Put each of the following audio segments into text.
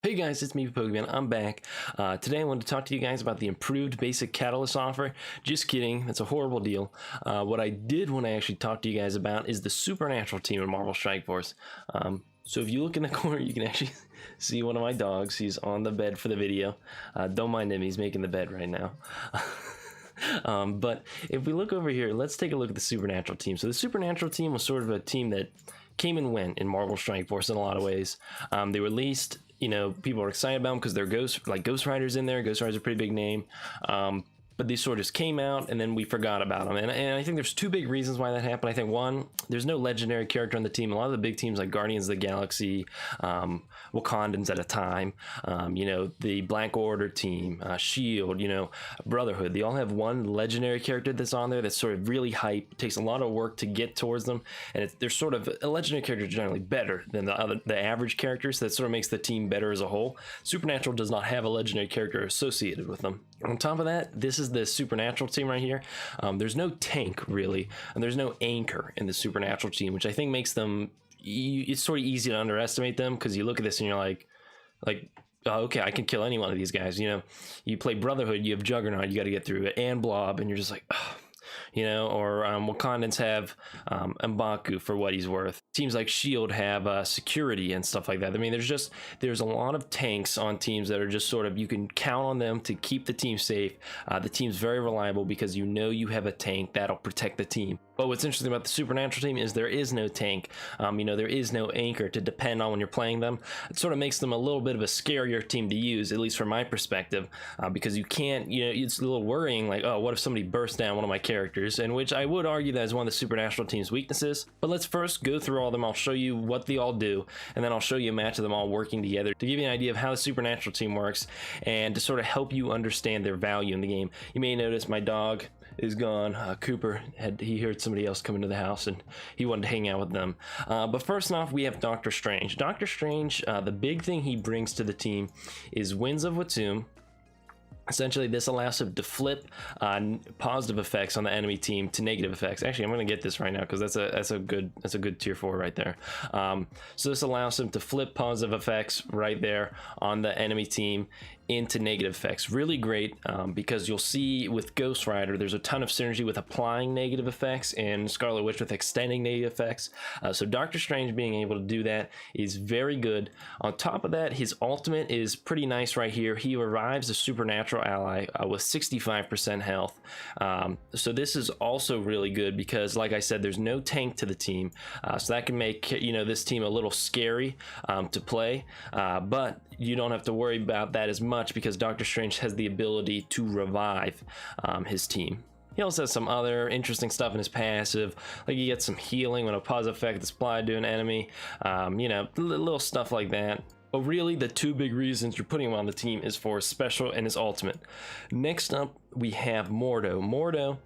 Hey guys, it's me, Pokemon. I'm back. Today I wanted to talk to you guys about the improved basic catalyst offer. Just kidding, that's a horrible deal. What I did want to actually talk to you guys about is the supernatural team in Marvel Strike Force. So if you look in the corner, you can actually see one of my dogs. He's on the bed for the video. Don't mind him, he's making the bed right now. But if we look over here, let's take a look at the supernatural team. So the supernatural team was sort of a team that came and went in Marvel Strike Force in a lot of ways. They released, you know, people are excited about them because they're Ghost Rider's in there. Ghost Rider's a pretty big name. But these sort of just came out and then we forgot about them. And I think there's two big reasons why that happened. I think one, there's no legendary character on the team. A lot of the big teams like Guardians of the Galaxy, Wakandans at a time, you know, the Black Order team, Shield, you know, Brotherhood, they all have one legendary character that's on there that's sort of really hype. It takes a lot of work to get towards them. And they're sort of, a legendary character is generally better than the average characters. So that sort of makes the team better as a whole. Supernatural does not have a legendary character associated with them. On top of that, this is the supernatural team right here. There's no tank really, and there's no anchor in the supernatural team, which I think makes them, it's sort of easy to underestimate them because you look at this and you're like, oh, okay, I can kill any one of these guys. You know, you play Brotherhood, you have Juggernaut, you got to get through it, and Blob, and you're just like, oh. You know, or Wakandans have M'Baku for what he's worth. Teams like Shield have security and stuff like that. I mean, there's a lot of tanks on teams that are just sort of, you can count on them to keep the team safe. The team's very reliable because you know you have a tank that'll protect the team. But what's interesting about the supernatural team is there is no tank. You know, there is no anchor to depend on when you're playing them. It sort of makes them a little bit of a scarier team to use, at least from my perspective, because you can't, you know, it's a little worrying, like, oh, what if somebody bursts down one of my characters? And which I would argue that is one of the supernatural team's weaknesses. But let's first go through all of them. I'll show you what they all do, and then I'll show you a match of them all working together to give you an idea of how the supernatural team works and to sort of help you understand their value in the game. You may notice my dog is gone. Cooper he heard somebody else come into the house and he wanted to hang out with them. But first off, we have Doctor Strange. Doctor Strange, the big thing he brings to the team is Winds of Watum. Essentially, this allows him to flip positive effects on the enemy team to negative effects. Actually, I'm going to get this right now because that's a good tier 4 right there. So this allows him to flip positive effects right there on the enemy team into negative effects. Really great because you'll see with Ghost Rider, there's a ton of synergy with applying negative effects and Scarlet Witch with extending negative effects. So Doctor Strange being able to do that is very good. On top of that, his ultimate is pretty nice right here. He revives a supernatural ally with 65% health. So this is also really good because, like I said, there's no tank to the team. So that can make, you know, this team a little scary to play, but you don't have to worry about that as much because Doctor Strange has the ability to revive his team. He also has some other interesting stuff in his passive, like he gets some healing when a positive effect is applied to an enemy, you know, little stuff like that. But really, the two big reasons you're putting him on the team is for his special and his ultimate. Next up, we have Mordo. Mordo,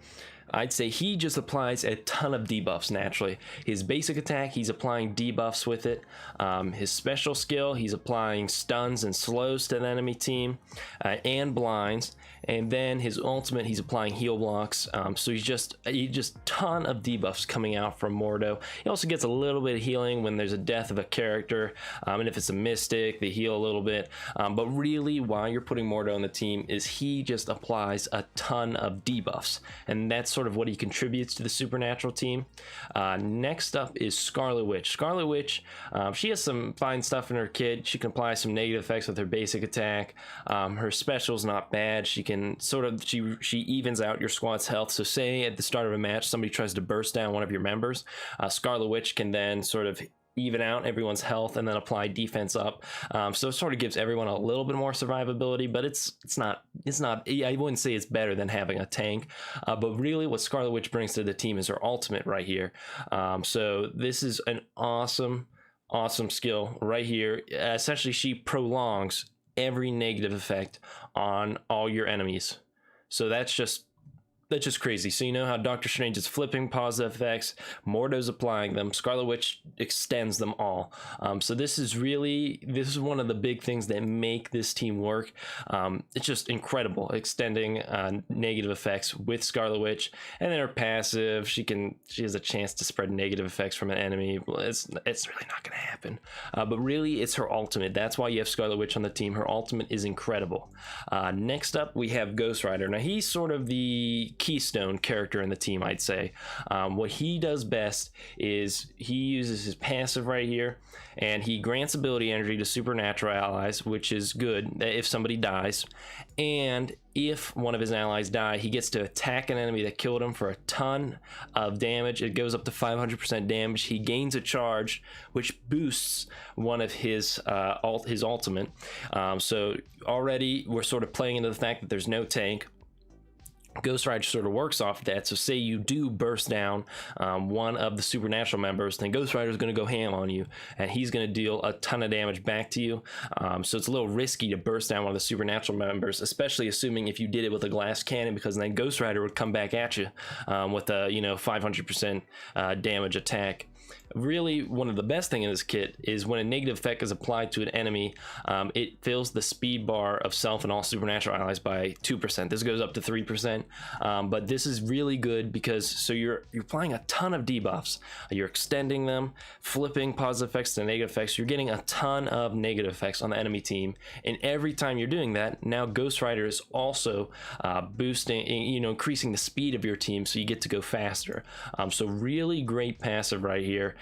I'd say he just applies a ton of debuffs naturally. His basic attack, he's applying debuffs with it. His special skill, he's applying stuns and slows to the enemy team and blinds. And then his ultimate, he's applying heal blocks. So he's just ton of debuffs coming out from Mordo. He also gets a little bit of healing when there's a death of a character, and if it's a mystic, they heal a little bit. But really, why you're putting Mordo on the team is he just applies a ton of debuffs, and that's sort of what he contributes to the supernatural team. Next up is Scarlet Witch. Scarlet Witch, she has some fine stuff in her kit. She can apply some negative effects with her basic attack. Her special's not bad. She can sort of, she evens out your squad's health. So say at the start of a match somebody tries to burst down one of your members, Scarlet Witch can then sort of even out everyone's health and then apply defense up. So it sort of gives everyone a little bit more survivability, but it's not, I wouldn't say it's better than having a tank, but really what Scarlet Witch brings to the team is her ultimate right here. So this is an awesome skill right here. Essentially, she prolongs every negative effect on all your enemies. So that's That's just crazy. So you know how Doctor Strange is flipping positive effects, Mordo's applying them, Scarlet Witch extends them all. So this is one of the big things that make this team work. It's just incredible, extending negative effects with Scarlet Witch, and then her passive, she has a chance to spread negative effects from an enemy. Well, it's really not going to happen. But really, it's her ultimate. That's why you have Scarlet Witch on the team. Her ultimate is incredible. Next up, we have Ghost Rider. Now he's sort of the keystone character in the team, I'd say. What he does best is he uses his passive right here, and he grants ability energy to supernatural allies, which is good if somebody dies. And if one of his allies die, he gets to attack an enemy that killed him for a ton of damage. It goes up to 500% damage. He gains a charge, which boosts one of his ultimate. So already we're sort of playing into the fact that there's no tank. Ghost Rider sort of works off of that. So say you do burst down one of the supernatural members, then Ghost Rider is going to go ham on you, and he's going to deal a ton of damage back to you. So it's a little risky to burst down one of the supernatural members, especially assuming if you did it with a glass cannon, because then Ghost Rider would come back at you with a 500% damage attack. Really, one of the best thing in this kit is when a negative effect is applied to an enemy, it fills the speed bar of self and all supernatural allies by 2%. This goes up to 3%, but this is really good because you're applying a ton of debuffs. You're extending them, flipping positive effects to negative effects. You're getting a ton of negative effects on the enemy team, and every time you're doing that, now Ghost Rider is also boosting, increasing the speed of your team, so you get to go faster. So really great passive right here.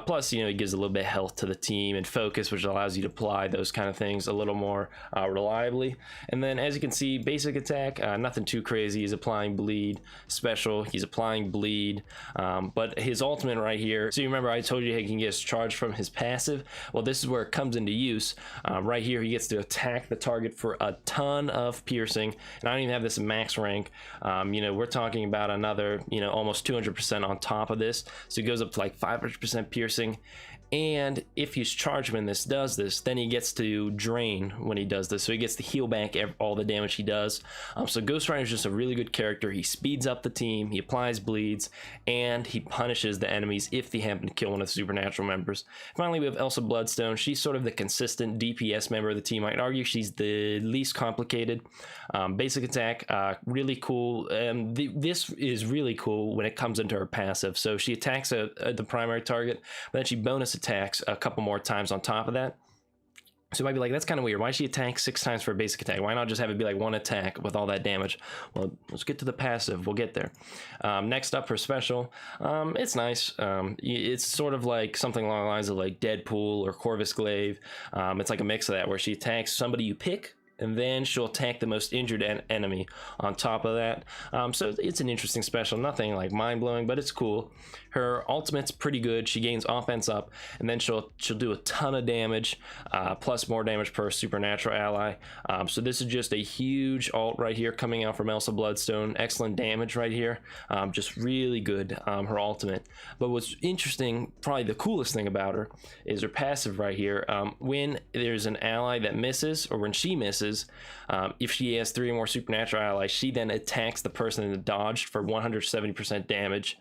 Plus, it gives a little bit of health to the team and focus, which allows you to apply those kind of things a little more reliably. And then, as you can see, basic attack, nothing too crazy. He's applying bleed. Special, he's applying bleed. But his ultimate right here, so you remember I told you he can get his charge from his passive? Well, this is where it comes into use. Right here, he gets to attack the target for a ton of piercing. And I don't even have this in max rank. We're talking about another, almost 200% on top of this. So it goes up to like 500% piercing, and if he's charged when this does this, then he gets to drain when he does this, so he gets to heal back all the damage he does. So Ghost Rider is just a really good character. He speeds up the team, he applies bleeds, and he punishes the enemies if they happen to kill one of the supernatural members. Finally, we have Elsa Bloodstone. She's sort of the consistent DPS member of the team. I'd argue she's the least complicated. Basic attack, really cool. This is really cool when it comes into her passive. So she attacks the primary target, but then she bonus attacks a couple more times on top of that. So you might be like, that's kind of weird. Why she attack 6 times for a basic attack? Why not just have it be like one attack with all that damage? Well, let's get to the passive. We'll get there. Next up for special, it's nice. It's sort of like something along the lines of like Deadpool or Corvus Glaive. It's like a mix of that, where she attacks somebody you pick, and then she'll attack the most injured enemy on top of that. So it's an interesting special, nothing like mind-blowing, but it's cool. Her ultimate's pretty good. She gains offense up, and then she'll do a ton of damage, plus more damage per supernatural ally. So this is just a huge ult right here coming out from Elsa Bloodstone. Excellent damage right here. Just really good, her ultimate. But what's interesting, probably the coolest thing about her, is her passive right here. When there's an ally that misses, or when she misses, if she has 3 or more supernatural allies, she then attacks the person that dodged for 170% damage.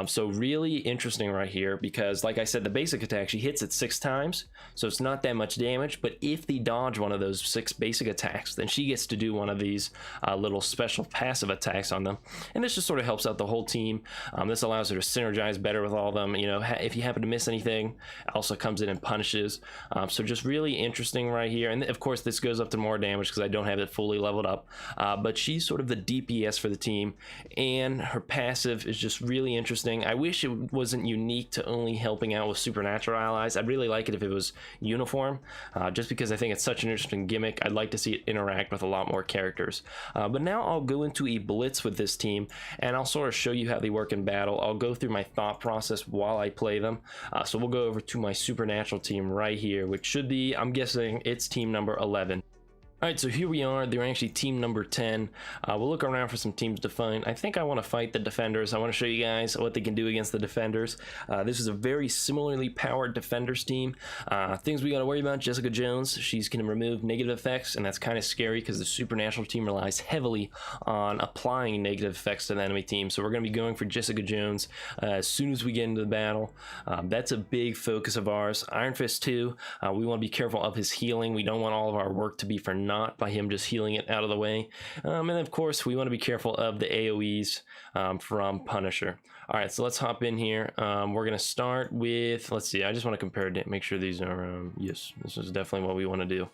So really interesting right here, because like I said, the basic attack, she hits it 6 times, so it's not that much damage. But if they dodge one of those 6 basic attacks, then she gets to do one of these little special passive attacks on them, and this just sort of helps out the whole team. This allows her to synergize better with all of them. If you happen to miss anything, Elsa comes in and punishes. So just really interesting right here. And of course, this goes up to more damage because I don't have it fully leveled up, but she's sort of the DPS for the team, and her passive is just really interesting. I wish it wasn't unique to only helping out with supernatural allies. I'd really like it if it was uniform, just because I think it's such an interesting gimmick. I'd like to see it interact with a lot more characters. But now I'll go into a blitz with this team, and I'll sort of show you how they work in battle. I'll go through my thought process while I play them. So we'll go over to my supernatural team right here, which should be, I'm guessing, it's team number 11. All right, so here we are. They're actually team number 10. We'll look around for some teams to find. I think I want to fight the defenders. I want to show you guys what they can do against the defenders. This is a very similarly powered defenders team. Things we got to worry about: Jessica Jones. She's going to remove negative effects, and that's kind of scary because the supernatural team relies heavily on applying negative effects to the enemy team. So we're going to be going for Jessica Jones as soon as we get into the battle. That's a big focus of ours. Iron Fist 2. We want to be careful of his healing. We don't want all of our work to be for not by him just healing it out of the way. And of course, we want to be careful of the AoEs from Punisher. All right, so let's hop in here. We're going to start with, let's see, I just want to compare it, make sure these are, yes, this is definitely what we want to do.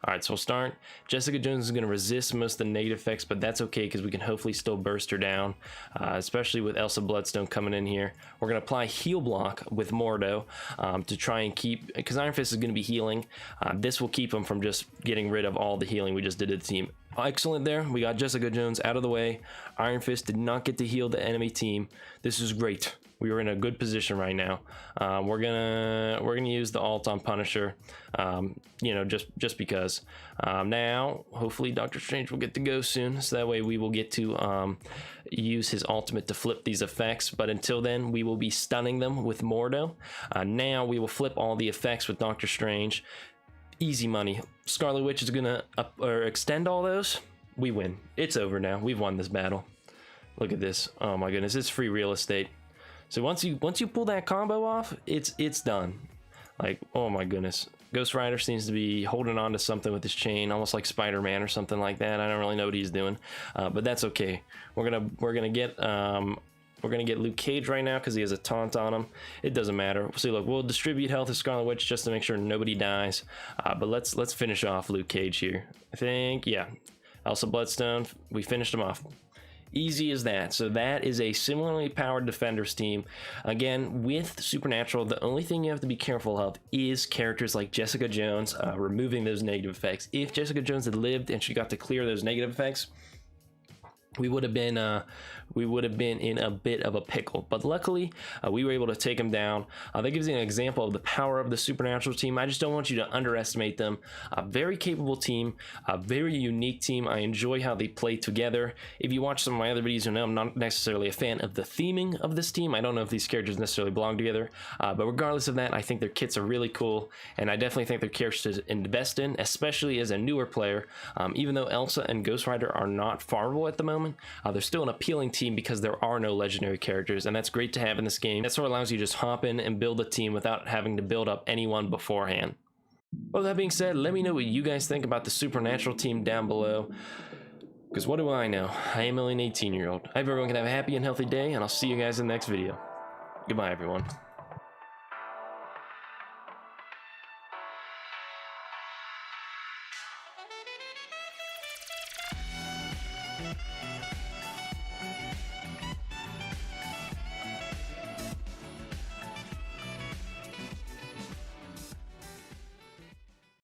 All right, so we'll start. Jessica Jones is going to resist most of the negative effects, but that's okay because we can hopefully still burst her down, especially with Elsa Bloodstone coming in here. We're going to apply heal block with Mordo to try and keep, because Iron Fist is going to be healing. This will keep him from just getting rid of all the healing we just did to the team. Excellent there. We got Jessica Jones out of the way. Iron Fist did not get to heal the enemy team. This is great. We are in a good position right now. We're gonna use the alt on Punisher, you know, just because. Now, hopefully, Doctor Strange will get to go soon, so that way we will get to use his ultimate to flip these effects. But until then, we will be stunning them with Mordo. Now we will flip all the effects with Doctor Strange. Easy money. Scarlet Witch is gonna extend all those. We win. It's over now. We've won this battle. Look at this. Oh my goodness, it's free real estate. So once you pull that combo off, it's done. Like, oh my goodness. Ghost Rider seems to be holding on to something with his chain, almost like Spider-Man or something like that. I don't really know what he's doing, but that's okay. We're gonna get Luke Cage right now because he has a taunt on him. It doesn't matter. See, look, we'll distribute health to Scarlet Witch just to make sure nobody dies. But let's finish off Luke Cage here. I think, yeah, Elsa Bloodstone. We finished him off. Easy as that. So that is a similarly powered defenders team. Again, with Supernatural, the only thing you have to be careful of is characters like Jessica Jones removing those negative effects. If Jessica Jones had lived and she got to clear those negative effects, we would have been in a bit of a pickle, but luckily we were able to take them down. That gives you an example of the power of the Supernatural team. I just don't want you to underestimate them. A very capable team, a very unique team. I enjoy how they play together. If you watch some of my other videos, you know I'm not necessarily a fan of the theming of this team. I don't know if these characters necessarily belong together, but regardless of that, I think their kits are really cool, and I definitely think they're characters to invest in, especially as a newer player. Even though Elsa and Ghost Rider are not farmable at the moment, they're still an appealing team because there are no legendary characters, and that's great to have in this game. That sort of allows you to just hop in and build a team without having to build up anyone beforehand. Well, that being said, let me know what you guys think about the Supernatural team down below, because what do I know? I am only an 18-year-old. I hope everyone can have a happy and healthy day, and I'll see you guys in the next video. Goodbye, everyone.